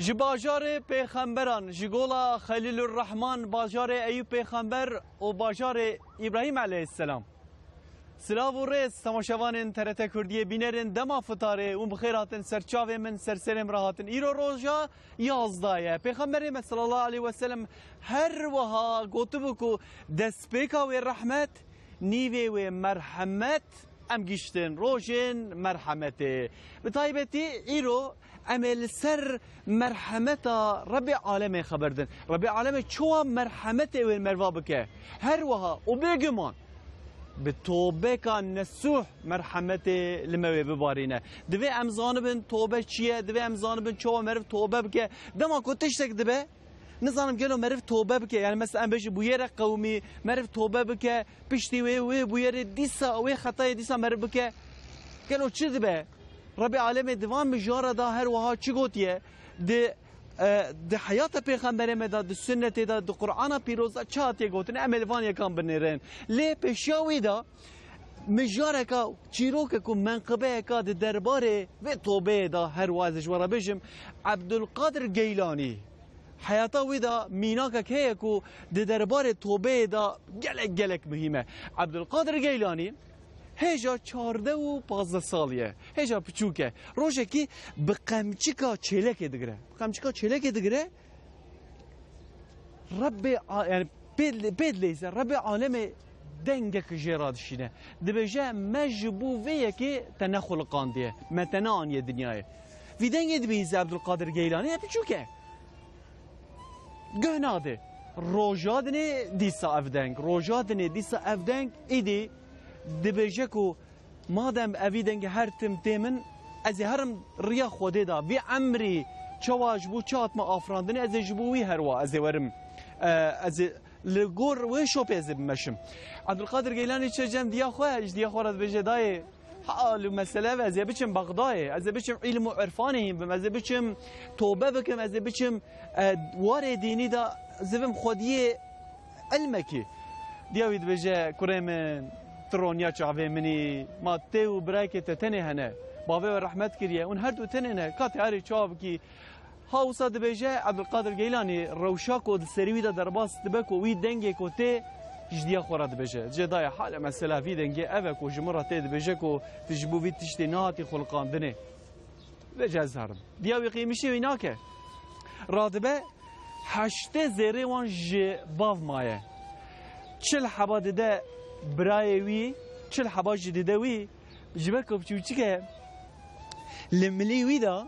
ji bajarê pêxemberan ji gola Xelîlurrehman bajarê Eyûb pêxember û bajarê İbrahîm aleyhisselam. Silav û rêz temaşevanên TRT Kurdiyê bînerên dema fitarê û bixêr hatin serçavê min serserêm re hatin. Îro roja yazda ye. Pêxemberê me sallallahu aleyhi ve sellem her wiha gotibû ku destpêka wê rehmet nîvê wê merhemet em giştin rojên merhemetê. Bi taybetî îro em ê li ser merhemeta Rebê alemê xeber din. Rebê alemê çawa merhemetê wê merva bike. Her wiha û bêguman bi tobeka nesuh merhemetê li me wê bibarîne. Divê em zanibin tobe çi ye, divê em zanibin çawa meriv tobe bike. Dema ku tiştek dibe nizanim gelo meriv tobe bike. Yani mesela em bêjî bûyerek qewmî meriv tobe bike, piştî wê bûyerê dîsa wê xetayê dîsa meriv bike. Gelo çi dibe? Rebê alemê divan mijara da her wiha çi gotiye di hayata pêxemberê me da di sünnetê da di Qur'ana pîroza çi hatiye gotin em ê li van yekan binêrin. Lê pêşiya wî da mijareka çîrokek û menqibeyeka di derbarê vê tobeyê da her wiha ez ji we re bêjim Ebdulkadir Geylani hayata wî da mînakek heye ku di derbarê tobeyê da gelek mühim e. Ebdulkadir Geylani hêja 14 û 15 saliye. Hêja piçûk e. Rojekî bi qemçika çêlekê digire. Qemçika çêlekê digire. Rebê yani pê dileyse Rebê alemê dengek jê radişîne. Dibêje me ji bo vê yekê te nexweliqandiye. Me te neaniye dinyayê. Vî dengê dibîze Ebdulkadir Geylani piçûk e. Guh nade. Roja dinê dîsa ev deng. Roja dinê dîsa ev deng îdî dibêje ku madem evî dengê her tim tê min ez ê herim riya Xwedê da vê emrî çawa ji bo çi hatime afirandinê ez ê ji bo wî her wa ez ê werim ez ê li gor wê şopê ez ê bimeşim. Ebdulkadir Geylani çi cem diya xwe ji diya xwe re dibêje dayê hal û mesele ev ez ê biçim Bexdayê ez ê biçim îlim û irfanê hîn ez ê biçim tobe bikim ez ê biçim warê dînî da zivim Xwediyê ilmekî. Diya wî dibêje kurê min Tronya çavê minî ma tê û birekê te tenê hene bavê we rehmet kiriye ûn her du tenê ne katê herî çav bikî ha wisa dibêje Ebdulkadir Geylani rewşa ku di serî wî de derbas dibe ku wî dengê ku tê ji diya xwe re dibêje. Cê daye hala mesela vî dengê ev e ku ji min re tê dibêje ku tu ji bo vî tiştê nehatî xweliqandinê. Vê ez herim. Diya wî qîmişî wî nake. Radibe heştê zêrê wan ji bav maye. Çil heba dide birayê wî çil heba jî dide wî ji ber ku piçûçik e li milî wî da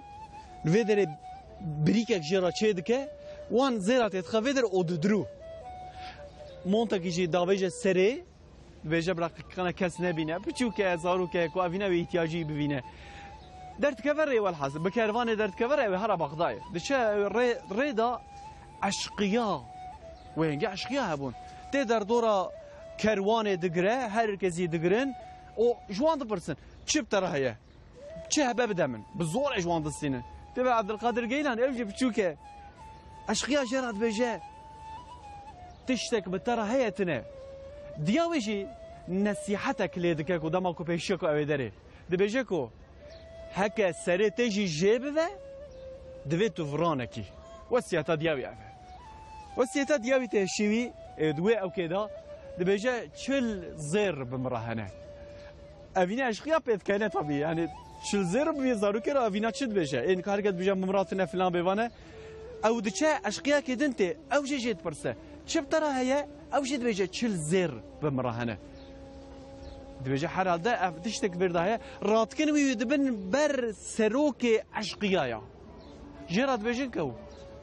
li vê derê birîkek jê re çê dike wan zêra tê dixe vê derê o didirû montekî jî davêje serê dibêje biraqîqana kes nebîne piçûk e zarok e ku evîne wê îhtiyacî bibîne derdikeve rê welhasıl bi kervanê derdikeve re ew hera Bexdayê diçe rê da eşqiya wêngî eşqiya hebûn tê derdora kervanê digire herkesî digirin o ji wan dipirsin çi bi te re heye çi hebe bide min bi zor e ji wan distînin tevê Ebdulkadir Geylani ev jî piçûk e eşqiya jê re dibêje tiştek bi te re heye tune diya wê jî nesîhetek lê dike ku dema ku pêşiya ku ew ê derê dibêje ku heke serê tê jî jê bive divê tu viranekî wesiyeta diya wî ev e wesiyeta diya wî tê şîvî di wê ewkê da dibêje çil zêr bi min re hene evîne eşqiya pê dikene tabî yani çil zêr bi zarokê re evîna çi dibêje ên ka herkes dibêje min re tune filan bêvane ew diçe eşqiyakê din tê ew jê jê dipirse çi bi te re heye ew jê dibêje çil zêr bi min re hene dibêje herhalde ev tiştek bir da heye ratikin wî dibin ber serokê eşqiyaya jê re dibêjin ku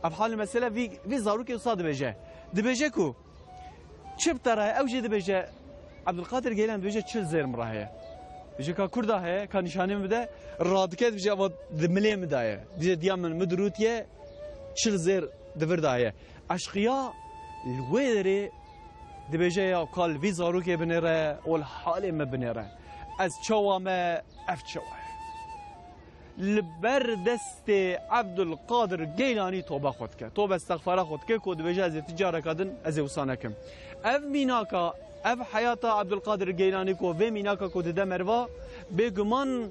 ev halî mesele vî zarokê wisa dibêje ku çi bi te re heye ew jê dibêje عبدالقادر گیلان بيجي چل زير مراهيه بيجي كا كردا هي كان نشانه بده رادكت بيجي ابد دملي مدايه بيجي ديامن مدروتيه چل زير دفردايه اشقيا الويري دبيجي يا قال في زاروكي بنره والحال ما بنره از چوامه اف چواه لبردست عبدالقادر گیلانی توبه خود که توبه استغفار خود که کود بجه از تجاره کردن از وسانه کم اف میناکا اف حیات عبدالقادر گیلانی کو و میناکا کود ده مروا بگمان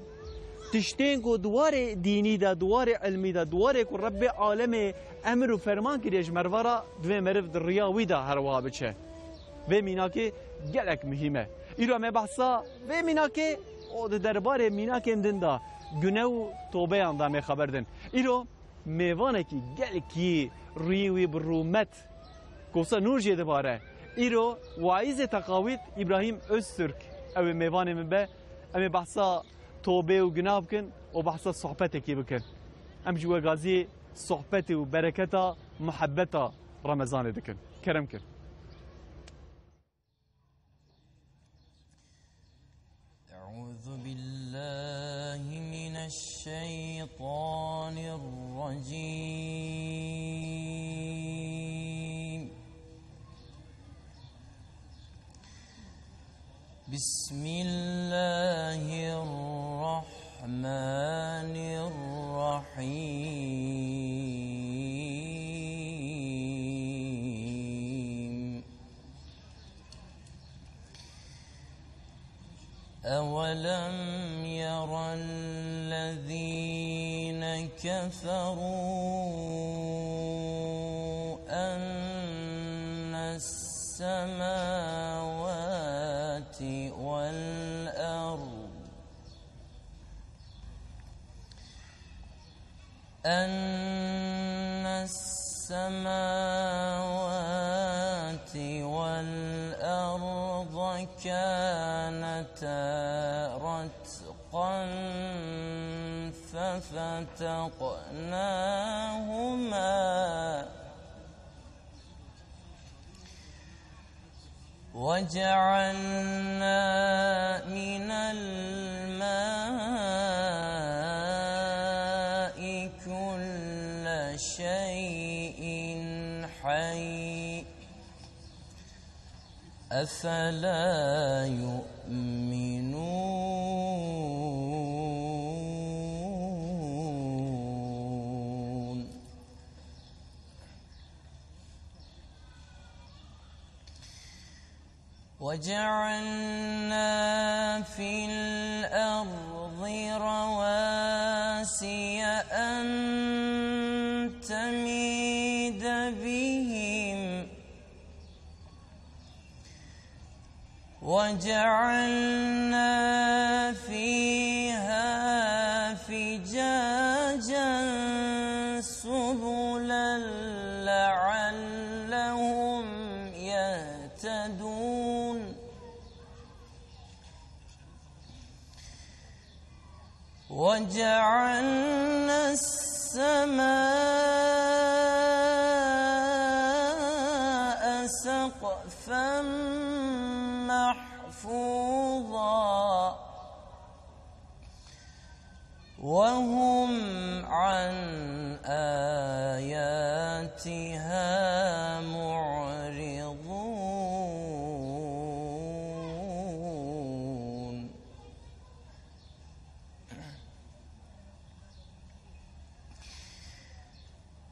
تشتین کو دوار دینی ده دوار علمی ده دوار کو رب عالم امر و فرمان کریش مروارا دو مرف در ریاوی ده هر وها بچه و میناکی گلک مهمه ایرو همه بحثا و میناکی او ده درباره میناکی امدن ده گناه توبه اندامه خبر دن ایرو میوانه کی گل کی ریوی برومت کوسا نور جده باره ایرو وایز تقاوید ابراهیم öztürk او میوانه من به امی بحثا توبه و گناه بکن و بحثا صحبت کی بکن ام جوا غازی صحبت و برکتا محبتا رمضان دکن کرم کن أعوذ بالله من الشيطان الرجيم بسم الله الرحمن الرحيم أولم ير الذين كفروا أن السماوات والأرض كانتا رتقا ففتقناهما وجعلنا من الماء كل شيء حي أفلا يؤمنون وجعلنا في الأرض رواسي أن تميد بهم وجعلنا فيها فجاجا سبلا لعلهم يهتدون وجعلنا السماء سقفا محفوظا وهم عن آياتها معرضون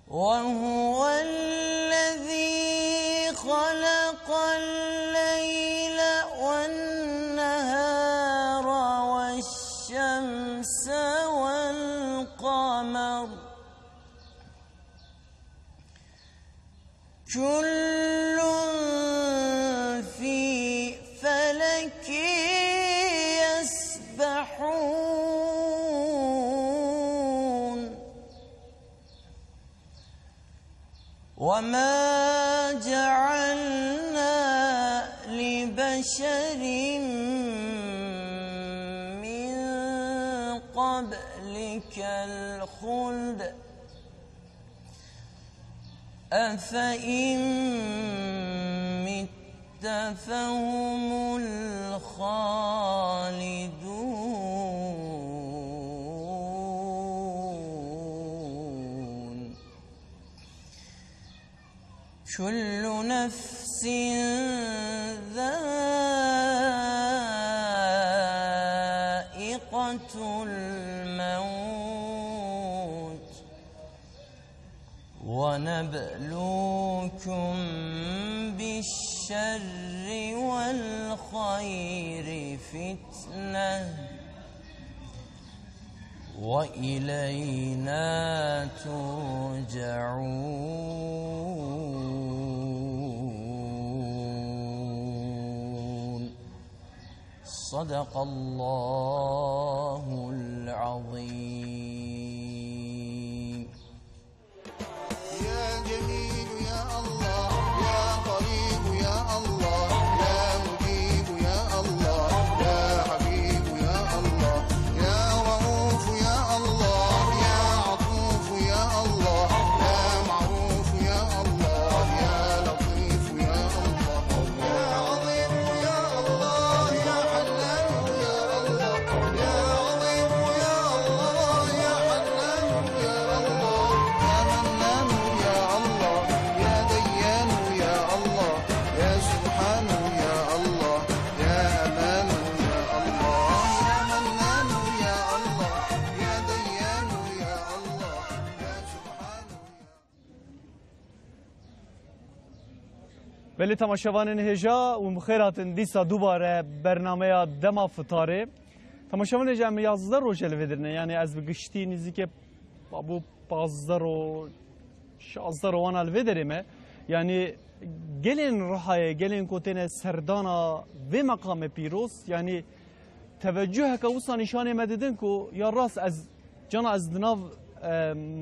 وهو الذي خلق الليل والنهار والشمس والقمر كل في فلك يسبحون وما جعلنا لبشر من قبلك الخلد أفإن مت فهم الخالدون كل نفس ذائقة الموت ونبلوكم بالشر والخير فتنة وإلينا ترجعون صدق الله العظيم. يا جميل يا الله يا قريب يا الله يا مجيب يا الله يا حبيب يا الله يا رؤوف يا الله يا عطوف يا الله يا معروف يا الله يا لطيف يا الله يا عظيم يا الله يا حنان يا الله يا عظيم يا الله يا حنان يا الله يا منان يا الله يا ديان يا الله يا سبحان يا الله يا أمان يا الله يا منان يا الله يا ديان يا الله يا سبحان بله تماشاوان هجا و مخیرات دیسا دوباره برنامه دما فتاره تماشاوان هجا هم 11 روز الودرنه یعنی از بگشتی نزدیک ابو 15 رو 16 روان الودرمه یعنی گلین رحای گلین کوتن سردانا و مقام پیروز یعنی توجه که وصا نشانه مددن کو یا راست از جانا از دناو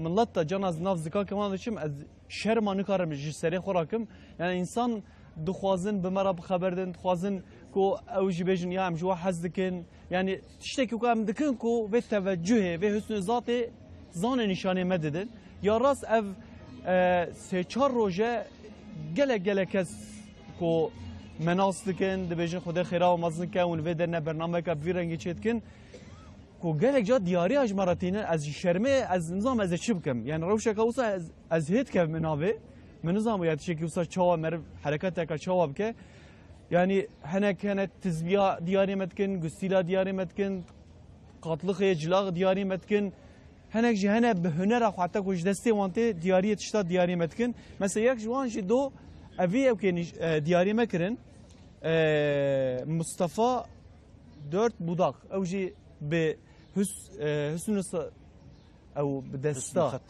ملت جانا از دناو زکا کمان داشتم از شهر ما نکارم جسری خوراکم یعنی انسان دخوازن به مرا بخبردن دخوازن کو اوجی بجن یا امجوا حزدکن یعنی تشتکی کو ام دکن کو به توجه به حسن ذات زان نشانه مددن یا راست اف سه چهار روزه گله کس کو مناس دکن دبیجن خدا خیره و مزن که اون ویدر نه برنامه که بیرنگی چیت کن کو گله جا دیاری اجماراتینه از شرمه از نظام از چی بکم یعنی روشه که وسا از هیت که مناوه من نظام یاد شی که وسا چوا مر حرکت که چوا بکه یعنی هنه کنه تزبیه دیاری متکن گستیلا دیاری متکن قاتلخ جلاغ دیاری متکن هنه جهنه به هنر حتی کوش دستی وانته دیاری تشتا دیاری متکن مثلا یک جوان جی دو اوی او که دیاری مکرن مصطفى دورت بوداق او جی به حسن او بدستا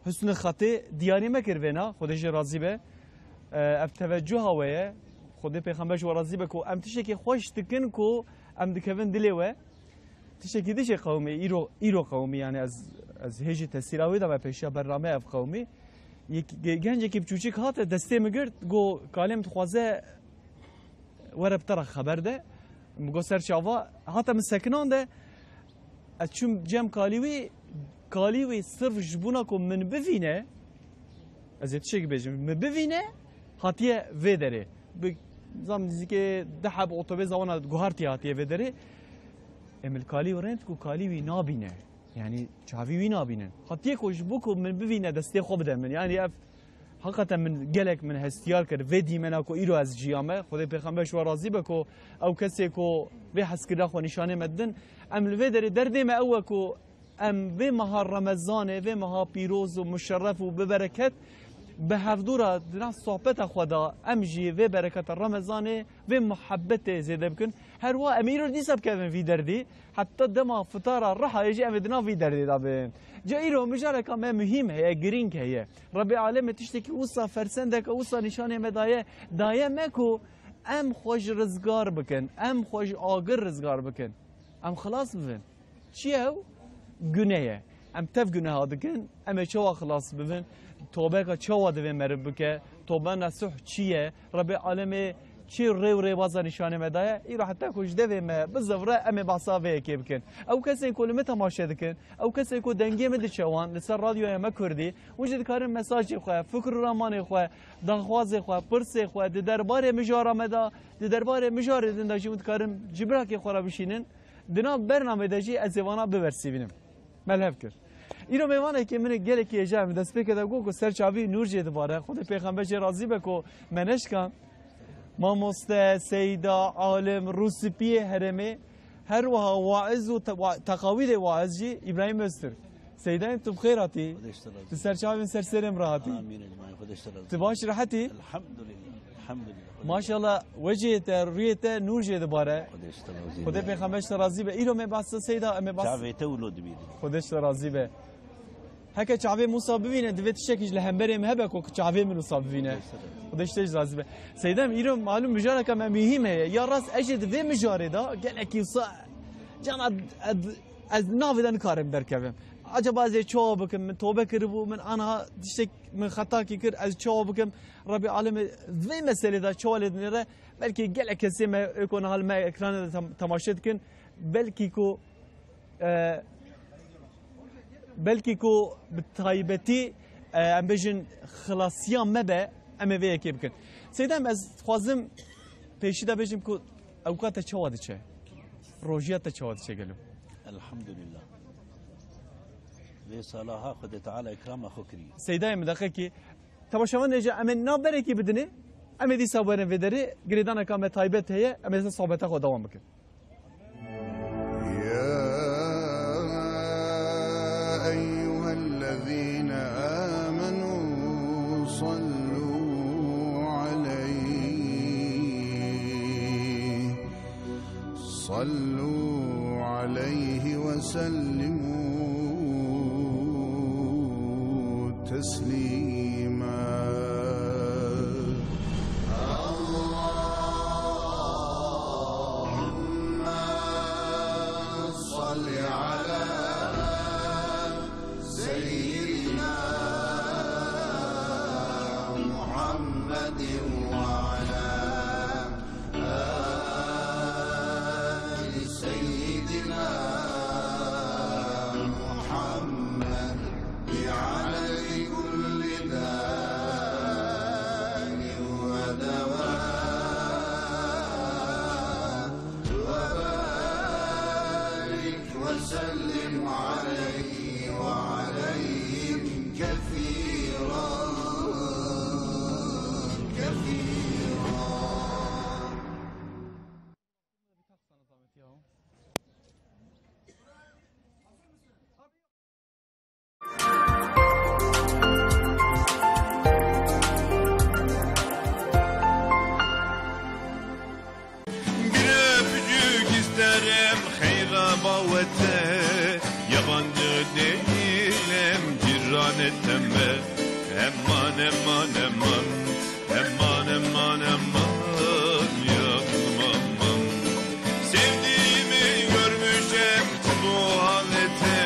حسن خطی دیاری مکر وینا خودش راضی به اف توجه هوایه خود پیغمبرش راضی به کو ام تشکی خوش تکن کو ام دکون دلیوه تشکی دیش قومی ایرو قومی یعنی از هیچ تسیراوی دا و پیشا برنامه اف قومی یک گنجی که بچوچیک هات دسته مگرد گو کالم تخوازه ورب ترا خبر ده مگو سرچاوا هاتا مسکنان ده چون جم کالیوی صرف جبونا کو من ببینه از چیک بجم من ببینه هاتیه و داره زم دیزی که ده حب اتوبیس زوانا گوهرتی هاتیه و داره امل کالی ورنت کو کالیوی نابینه یعنی چاوی نابینه هاتیه کوش بو من ببینه دسته خوب ده من یعنی حقیقتا من گلک من هستیار کرد و دیمنا کو ایرو از جیامه خدا پیغمبرش و راضی بکو او کسی کو به حس کرده خو نشانه مدن ام لوی درده ما او کو ام به ماه رمضان و ماه پیروز و مشرف و به برکت به هفدورا دنا صحبت خدا ام جی و برکت رمضان و محبت زیاده بکن هر وا امیرو دیسب کردن وی دردی حتی دما فطار راح يجي ام دنا وی دردی دابه جایرو مجرد کام مهم هي گرینگ هي رب العالم تشتکی وصا فرسندک وصا نشانه مدایه دایه مکو ام خوش رزگار بکن ام خوش آگر رزگار بکن ام خلاص ببین چیه گناه ام تف گناه دکن ام چوا خلاص ببین توبه که چوا دوی مرب بکه توبه نسح چیه رب العالم چی ری و ری باز نشانه مدایه ایرو حتی کش دوی ما بزوره امی بحثا وی کی بکن او کسی کلمه تماشا دکن او کسی کو دنگی مد چوان لسر رادیو ما کردی وجد کارن مساج خو فکر رمان خو دغواز خو پرس خو د دربار مجاره مدا د دربار مجاره دنده جود کارن جبرا کی خورا بشینن دنا برنامه دجی از وانا ببرسی بینم ملحف کرد ایرو میوانه که من گله کی اجام دست پک دا گو سر چاوی نور جه دوباره خود پیغمبر راضی بکو منش کم ماموسته سیدا عالم روسپی هرمه هر وها واعظ و تقاوید واعظ جی ابراهیم استر سیدا انت بخیراتی سر چاوی سر سرم راحتی امين يا جماعه خد اشتغل تباش راحتی الحمد لله الحمد لله ما شاء الله وجهت ريته نور جه دوباره خد اشتغل خود پیغمبر راضی به ایرو می بس سیدا ام بس شعبيته ولود بيدي خودش راضی به هکه چاوی موسی ببینه دویت شکیش لهمبریم هبه کو چاوی من موسی ببینه خودش تیج راضی به سیدم ایرو معلوم مجاره که مهمه یا راست اجد و مجاره دا گله کی صا جان از ناودن کارم درکبم acaba از çoğu bakım من توبه کربو من انا دشک من خطا کی کر از çoğu bakım Rabbi alem ve mesele da çoğu lednere belki gele kesime ekon hal me ekranı tamaşa etkin belki ko bitaybeti ام بجن خلاصیان مبه ام وی کی بکن سیدم از خوازم پیشیده بجم کو اوقات چواد چه روجیات چواد چه گلو الحمد لله في صلاها خد تعالى اكرام اخو كريم سیدای مدقه کی تماشاوان نجا ام نابره کی بدنه ام دی صبرن ودری گریدان کام تایبت هه ام از صحبت خود دوام بکن يا أيها الذين آمنوا صلوا عليه وسلموا تسليما اللهم صل على سيدنا محمد وعلى آل سيدنا محمد بعدد كل داء ودواء وبارك وسلم عليه وعليهم كثيرا كثيرا Bir öpücük isterim hayrabavete Yabancı değilim ciran etme Eman eman eman Eman eman eman Yanım aman Sevdiğimi görmüşüm bu halete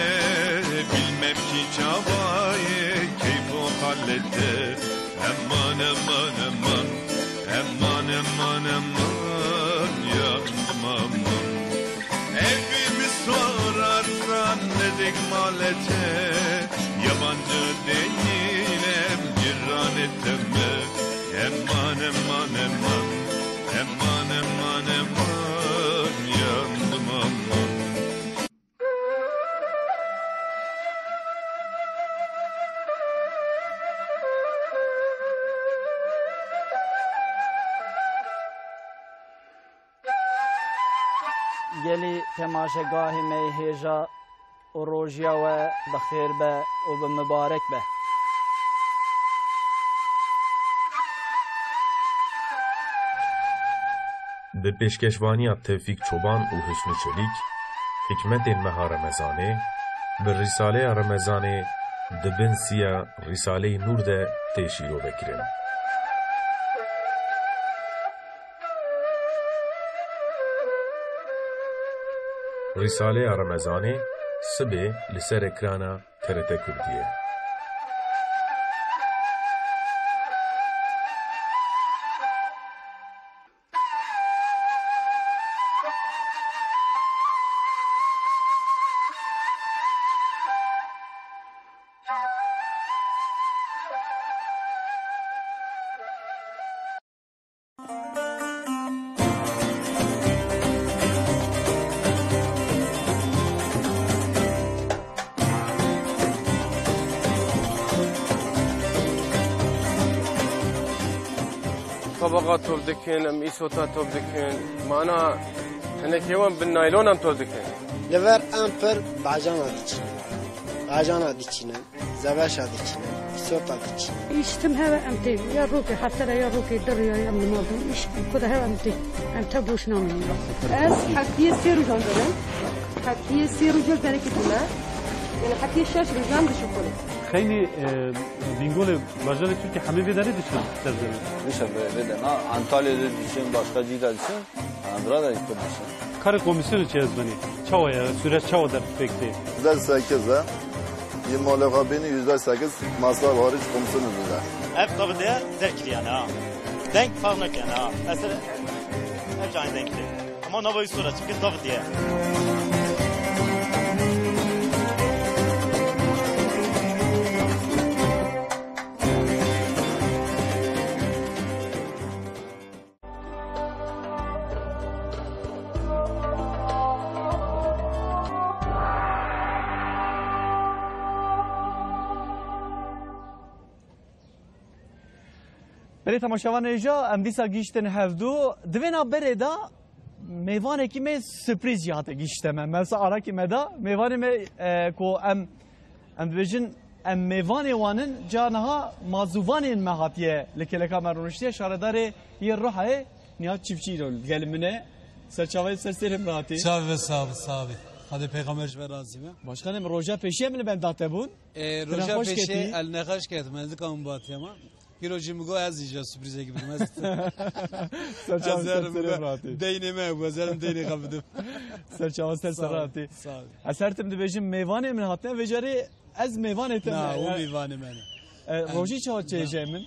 Bilmem ki çabayı keyif o halete Eman eman eman Eman eman eman yandım aman Evimi sorarsan dedik malete Yabancı değilim ciran etme Eman eman eman Eman eman eman yandım aman گلی تماشاگاهی می هیجا و روژیا و بخیر به و به مبارک به به پیشکشوانی توفیق چوبان و حسن چلیک حکمت مها رمضانه به رساله رمضانه دبن سیا رساله نور ده تشیرو بکرن رساله رمضانه سبه لسر اکرانا TRT کردیه طبقة توب دكين ام إيسوتا توب دكين معنا هناك يوم بالنايلون ام توب دكين لور امپر بعجانا دیچینه بعجانا دیچینه زباشا دیچینه إيسوتا دیچینه يشتم هوا أمتي يا روكي حتى يا روكي در يا أمن ماضي يشتم كده هوا أمتي أمت بوش نامي أس حكي سيرو جندرن حكي سيرو جندرن كتلا يعني حكي شاش رجال بشوفه خیلی بینگول ماجرا Türkiye همه بداره دیشن ترجمه میشه بده نه انطالیا دیشن başka جیدا دیشن اندرا da دیشن کار komisyonu çözmeni çavaya süreç çava der bekle %8'e 20 kabini %8 masraf hariç komisyonu bile. Ev tabi de zerkli yani ha. Denk farnak yani ha. Mesela ev canı denkli. Ama navayı sonra çünkü tabi diye. بله تماشاوان ایجا ام دیسا گیشتن هفدو دوینا بره دا میوانه کی می سپریز یاته گیشتم مثلا آرا کی مدا میوانه می کو ام دویجن ام میوانه وانن جانها مازووانین مهاتیه لکلکا مرونشتیه شاردار یه روحه نیا چیفچی رو گلمنه سرچاوی سرسرم راتی ساوی ساوی hadi peygamber ve razime. Başkanım roja peşe mi ben date bun? Roja peşe el nekaş ketmezdik ama batı ama. Hirojimi go az yiyeceğiz sürprize gibi. Serçavan seslerim rahatı. Değneme bu ezerim değne kapıdım. Serçavan seslerim rahatı. Sağ ol. Esertim de bejim meyvane min hatne ve cari az meyvane etem. Na o meyvane meni. Roji çavat çeyeceğimin?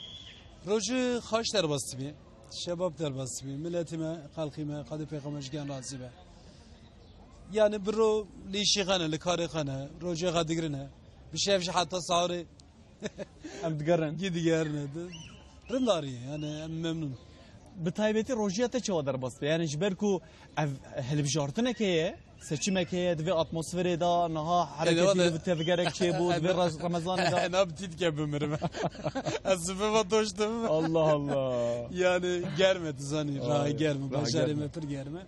Roji haş derbası mi? Şebap derbası mi? Milletime, halkime, kadı peygambercigen razime. Yani bro lişi khane, likari khane, roji kadigirine. Bir şey hatta sağırı. Em digerin. Gidigerine. Rındari yani memnun. بتایبەتی ڕۆژیەتە چەوە دەربەستێ یعنی ژبەر و هەلبژارتنێکەیە سەرچمێکەیە دوێ ئاتمۆسفێرێدا نەها حرەکەتی تێڤگەرێک چێ بوو دوێ ڕەمەزانێدا نابتیت کە بمرم ئەسبەوە دۆشتم الله الله yani germedi zani rahi germe başarıma pir germe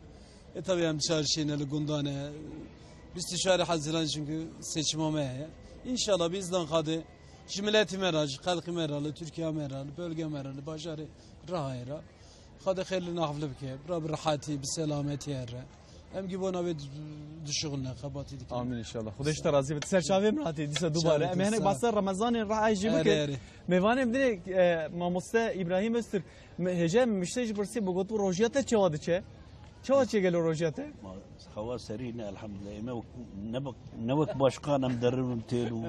tabii hem çarşıyla gundane istişare Haziran çünkü seçim olmaya İnşallah bizden kadı Cimileti meracı, kalkı meralı, Türkiye meralı, bölge meralı, başarı rahayra. Kadı xeyli naflı bike, bir rahati, bir selameti yerre. Hem gibi ona bir düşüğünle kabati dikkat. Amin inşallah. Xuda işte razı et. Serçavim rahati dise dubare. Ama hani basa Ramazan'ın rahayıcı bike. Mevanem dine mamoste İbrahim Östür. Hecem müşteci bursi bu gotu rojiyate çevadı çe. Çevadı çe gelo rojiyate. هوا سرينا الحمد لله نوك باشقانا مدرب تيلو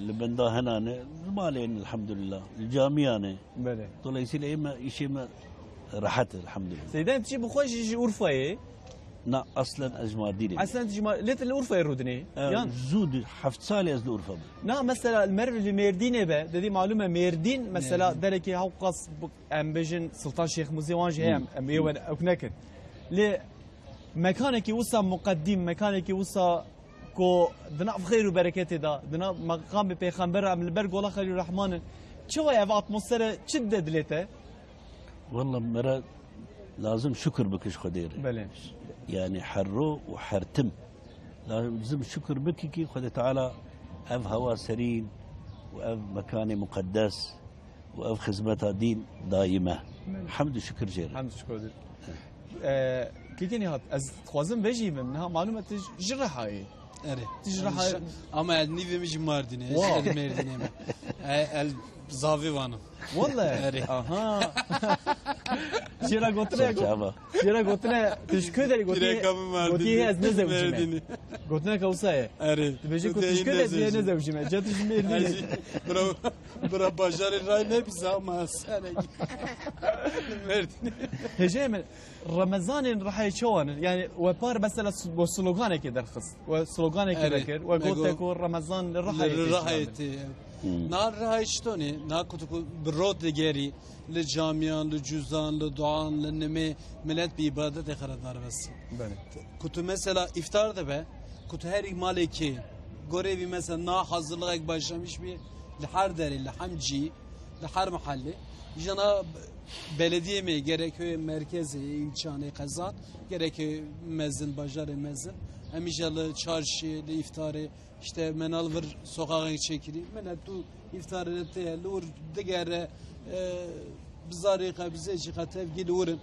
لبندا هنا مالين الحمد لله الجامعة بله طلع يصير ايما شيء ما راحت الحمد لله سيدان تجي بخوش يجي أورفاي لا اصلا اجماديري اصلا تجي ليت الأورفاي رودني يعني زود حفت سالي از الأورفا نا مثلا المرء اللي ميردين به دي معلومه ميردين مثلا دركي هوقص ام بيجن سلطان شيخ موزيوان جهم ام يوان اكنكن لي مكانك وصا مقدم مكانك وصا كو دنا بخير وبركات دا دنا مقام بيغمبر عم البرق والله خليل الرحمن شو هي اتموسفير شده دلته والله مرة لازم شكر بكش خدير بله يعني حرو وحرتم لازم شكر بك كي خد تعالى اف هوا سرين واف مكان مقدس واف خدمتها دين دائمه حمد وشكر جير حمد وشكر جير كيتني هات از خوازم بيجي منها معلومه تجرح هاي تجرح ama elni ve Mardin'e eski Mardin'e el zavi vanım والله aha Şira gotne teşekkür ederim gotne az ne zevcime gotne kavsaya beji ko teşekkür ederim ne zevcime jatiş Mardin'e bra bajarı ray ne bize ama sana Mardin'e هجام رمضان راح يشون يعني وبار مثلا وسلوغانك درخص وسلوغانك ذكر وقلت لكم رمضان راح نار راح يشتوني ناكتو برود دغري لجامعان لجزان لدعان لنمي ملت بإبادة خردار بس كنت مثلا iftar da be kutu her maleki görevi mesela na hazırlık başlamış bir her deri hamci her mahalle Jana belediye mi gerekiyor merkezi ilçane kazan gerekiyor mezin bajarı mezin emijalı çarşı iftarı işte menal var sokağa çekili men tu iftarı te lur digere bizarı bize çıkatev gidurun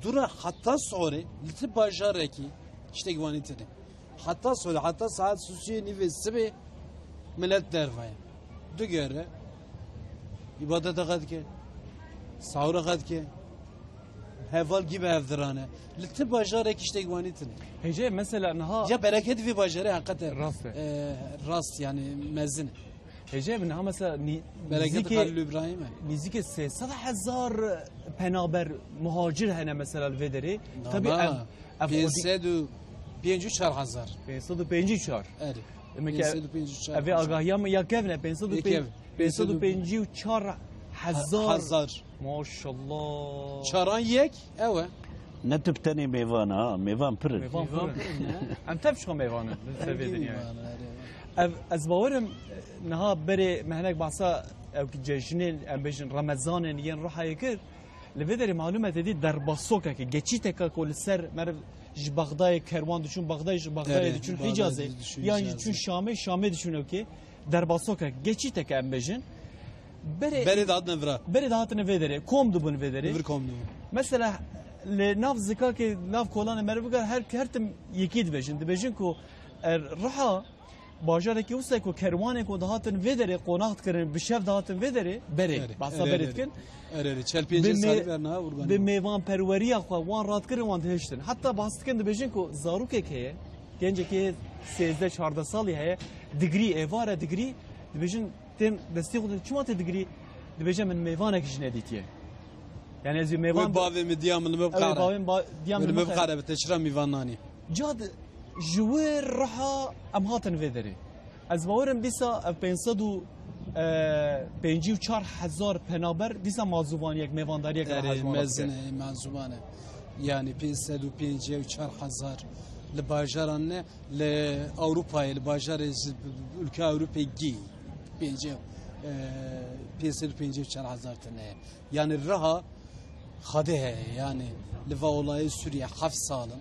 dura hatta sonra lite bajarı ki işte güvenitini hatta sonra hatta saat susiye nivesi millet dervaya digere ibadete kad ki sahura kad ki heval gibi evdirane lite bajarı ki işte güvenitini Hece mesela naha ya bereket vi bajarı hakikaten rast rast yani mezin Hece منها مثلا bereket Halil İbrahim'e نزدیک 300,000 پنابر مهاجر هنه مثلا الفدری tabii 504,000 554 evet demek ki evi agahya mı ya kevne 554 hazar maşallah çaran yek evet نتبتني ميفان ها ميفان بر ميفان ام تفشخ ميفان سفيدن يعني از باورم نها بري مهنك بحثا او جشنين ام بيجن رمضان ين روح يكر لفدري معلومه دي در باسوكا كي geçiteka كل سر مرف بغداد كروان düşün بغداد düşün Hicaz'e yani düşün Şam'e düşün okey در باسوكا geçiteka ام بيجن بري دادن فرا بري دادن فدري komdu bunu federi mesela لناف زكا كي ناف كولان مرفقا هر تم يكيد بيجن دبيجن كو رحا باجاره کی اوسه کو کروانه کو دهاتن ودره قوناخت کرن بشف دهاتن ودره بره باسا برتکن اره چل پنج سال برنا اورگان به میوان پروری خو وان رات کرن وان هشتن حتی باستکن دبیجن کو زاروک که گنجه که 13 14 سالی هه دیگری evara دیگری دبیجن تن دستی خود چما ته دیگری دبیجن من میوانه کیش ندیتیه yani از میوان باوی مدیامن مبقاره دیامن مبقاره بتشرا میوانانی جاد جوار رحا ام هاتن فدري از باورم دیسا 554,000 پنابر دیسا مازوبان یک میوانداری یک مزنه مازوبانه yani 554,000 لباجران نه لأوروبا لباجر ülke Avrupa gi 554,000 tane yani raha خده yani لفا olayı Suriye haf salın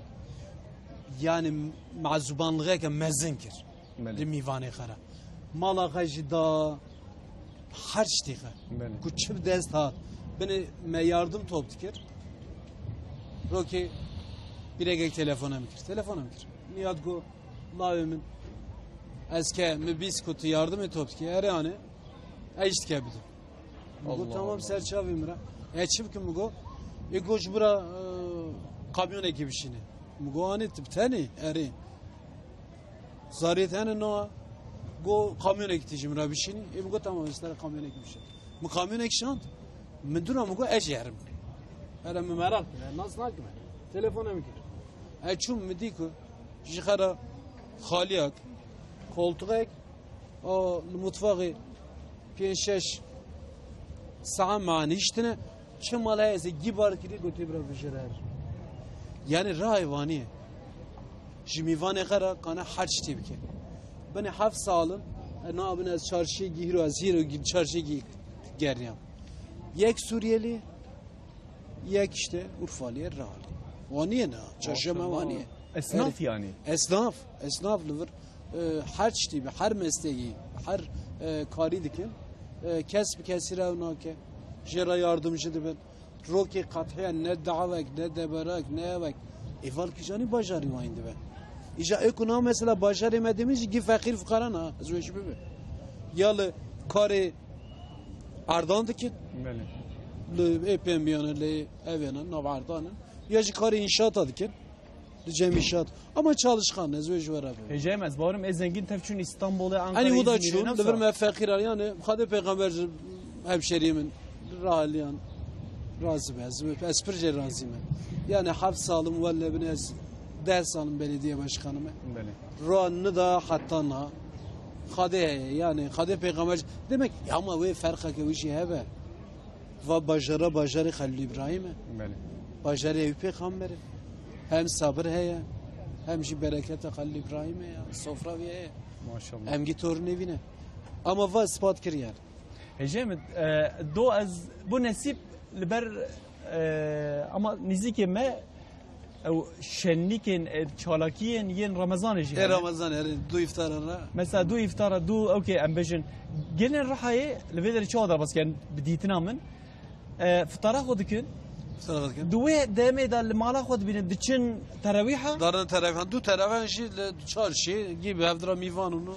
yani mazbanlığa ki mezinkir. Limivane kara. Malaka jida harç tika. Kuçup dest hat. Beni me yardım top dikir. Roki birege telefona mikir. Telefona mikir. Niyad go lavimin eske mi biskutu yardım et top dikir. Her yani eşit kebidim. Bu tamam serçavim ra. Eçim ki mugo. Ego jbura kamyon ekibi şini. مگوانی تبتنی اری زاریت هن نه گو کامیون اکتیجیم را بشینی ای مگو تمام استر کامیون اکی بشه مو کامیون اکشاند من دونم مگو اجیرم هرم merak nasıl nakme telefona mı gidiyor açum mu diku jikara khaliyak koltuğak o mutfağı 5-6 saat mani iştine çemalaya gibar kiri götübra bişirer yani rayvani jimivane kara kana harç tibke beni haf salın ne abin az çarşıya gihiro az hiro çarşıya geriyam yek Suriyeli yek işte Urfalıya rali vaniye ne çarşıya vaniye esnaf yani esnaf liver harç tibi her mesleği her kari dikin kesb kesire onake jera yardımcı diben روکی قطعه نه دعوت نه دبرک نه وک ایفال کیجانی باجاری وایند به ایجا اکنام مثلا باجاری مدیمیش گی فقیر فقرا نه ازویش ببین یا ل کار اردان دکن بله ل اپم بیانه ل اوینا نو اردان یا جی کار انشاات دکن جمعیت ama çalışkan ezvej var abi. Hecem ez bağırım ez zengin tefçün İstanbul'a Ankara hani bu da çun liver fakir yani hadi peygamber hemşerimin rahaliyan razı be. Esprce razıyım. Yani haf salım valla beni ders salım belediye başkanıma. Ruanını da hattana. Hade yani hade peygamber demek ya ama ve farka ki işi hebe. Ve bajara Halil İbrahim'e. Bajara ev peygamberi. Hem sabır heye. Hem ji berekete Halil İbrahim'e ya. Sofra ve maşallah. Hem gitorun evine. Ama va ispat kiriyer. هجام دو از بو نسيب لبر اما نزيك ما او شنيكن چالاكين ين رمضان جي رمضان دو افطار مثلا دو افطار دو اوكي ام بجن جن الرحاي لفيدر تشادر بس كان بديتنا من فطره خدكن دوی دمی دال مالا خود بینه دچن تراویحه دارن تراویح دو تراویح شی چهار شی gibi evdra mivan onu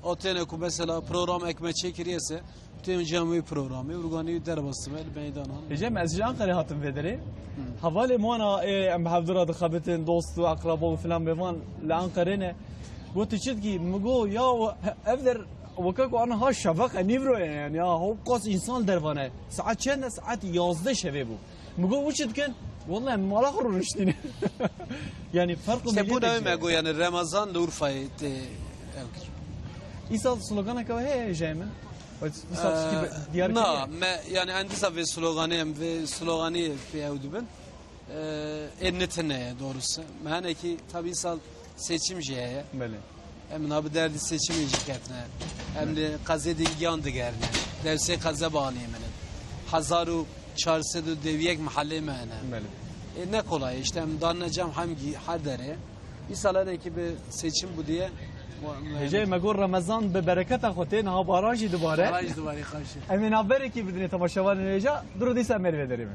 atene ku mesela program ekme çekiriyse tüm cami programı urgani derbastım el meydanan Hocam az önce Ankara hatım vedere havale mona em havdra da khabetin dostu akraba falan bevan la Ankara'ne bu tçit ki mugo ya evder وكاكو انا ها شفق نيفرو يعني هو قص انسان دربانه ساعات كان ساعات 11 شبابه مقول وش كان والله ما لا خرجتني يعني فرق سبونا ما يقول يعني رمضان لورفاي يصل سلوغانك هي جايمن نعم يعني عندي في سلوغاني في سلوغاني في اودبن ennetine doğrusu. Yani ki tabii sal seçimciye. Böyle. Hem nabi derdi seçim iciketine. Hem de kazedi yandı gerne. Derse kaza bağlayayım yani. Hazaru çarşıda deviyek mahalle mene. Böyle. Ne kolay işte hem danacağım hem her dere. İnsanlar ekibi seçim bu diye. جاي ما اقول رمضان ببركات اخوتين ها باراجي دوباره باراجي دوباره خاشه امين ابركي بدني تماشاوان نجا درو دي سامر ودريم